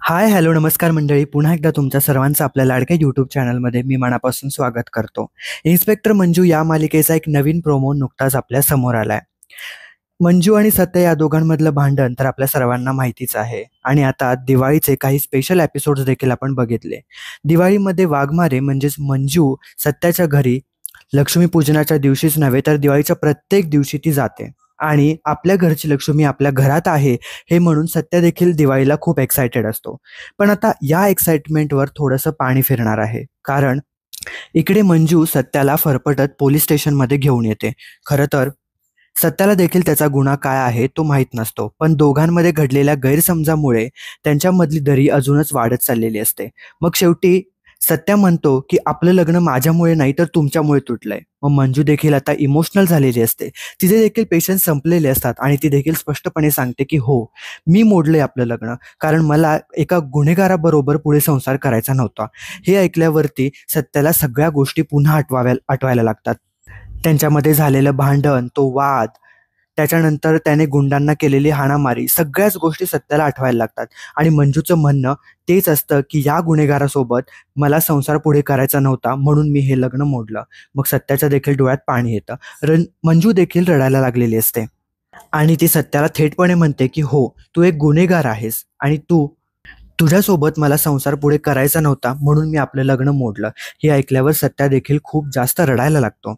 हाय, hello, नमस्कार मंडळी. पुन्हा एकदा तुमच्या सर्वांचं आपल्या लाडक्या यूट्यूब चॅनलमध्ये मी मनापासून स्वागत करतो. इन्स्पेक्टर मंजू या मालिकेचा एक नवीन प्रोमो नुकताच आपल्या समोर आलाय. मंजू आणि सत्य या दोघांमधलं भांडण तर आपल्या सर्वांना माहितीच आहे आणि आता दिवाळीचे काही स्पेशल एपिसोड्स देखील आपण बघितले. दिवाळीमध्ये वाघमारे म्हणजेच मंजू सत्याच्या घरी लक्ष्मीपूजनाच्या दिवशीच नव्हे तर दिवाळीच्या प्रत्येक दिवशी ती जाते आणि आपल्या घरची लक्ष्मी आपल्या घरात आहे हे म्हणून सत्य देखील दिवाळीला खूप एक्सायटेड असतो. पण आता या एक्साइटमेंटवर थोडंसं पाणी फिरणार आहे, कारण इकडे मंजू सत्याला फरफटत पोलीस स्टेशनमध्ये घेऊन येते. खरं तर सत्याला देखील त्याचा गुन्हा काय आहे तो माहीत नसतो, पण दोघांमध्ये घडलेल्या गैरसमजामुळे त्यांच्यामधली दरी अजूनच वाढत चाललेली असते. मग शेवटी सत्या म्हणतो की आपलं लग्न माझ्यामुळे नाही तर तुमच्यामुळे तुटलंय. मग मंजू देखील आता इमोशनल झालेली असते. तिचे देखील पेशन्स संपलेले असतात आणि ती देखील स्पष्टपणे सांगते की हो, मी मोडलंय आपलं लग्न, कारण मला एका गुन्हेगाराबरोबर पुढे संसार करायचा नव्हता. हे ऐकल्यावरती सत्याला सगळ्या गोष्टी पुन्हा आठवायला लागतात. त्यांच्यामध्ये झालेलं भांडण, तो वाद, त्याच्यानंतर त्याने गुंडांना केलेली हाणामारी, सगळ्याच गोष्टी सत्याला आठवायला लागतात आणि मंजूचं म्हणणं तेच असतं की या गुन्हेगारासोबत मला संसार पुढे करायचा नव्हता म्हणून मी हे लग्न मोडलं. मग सत्याच्या देखील डोळ्यात पाणी येतं. मंजू देखील रडायला लागलेली असते आणि ती सत्याला थेटपणे म्हणते की हो, तू एक गुन्हेगार आहेस आणि तुझ्यासोबत मला संसार पुढे करायचा नव्हता म्हणून मी आपलं लग्न मोडलं. हे ऐकल्यावर सत्या देखील खूप जास्त रडायला लागतो.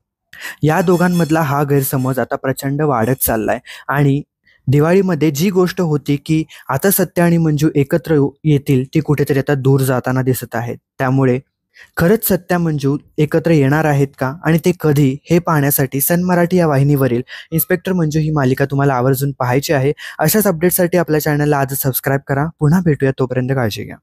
या दोघांमधला हा गैरसमज आता प्रचंड वाढत चाललाय आणि दिवाळीमध्ये जी गोष्ट होती की आता सत्य आणि मंजू एकत्र येतील ती कुठेतरी आता दूर जाताना दिसत आहे. त्यामुळे खरंच सत्य मंजू एकत्र येणार आहेत का आणि ते कधी, हे पाहण्यासाठी सन मराठी या वाहिनीवरील इन्स्पेक्टर मंजू ही मालिका तुम्हाला आवर्जून पाहायची आहे. अशाच अपडेटसाठी आपल्या चॅनलला आजच सबस्क्राईब करा. पुन्हा भेटूया, तोपर्यंत काळजी घ्या.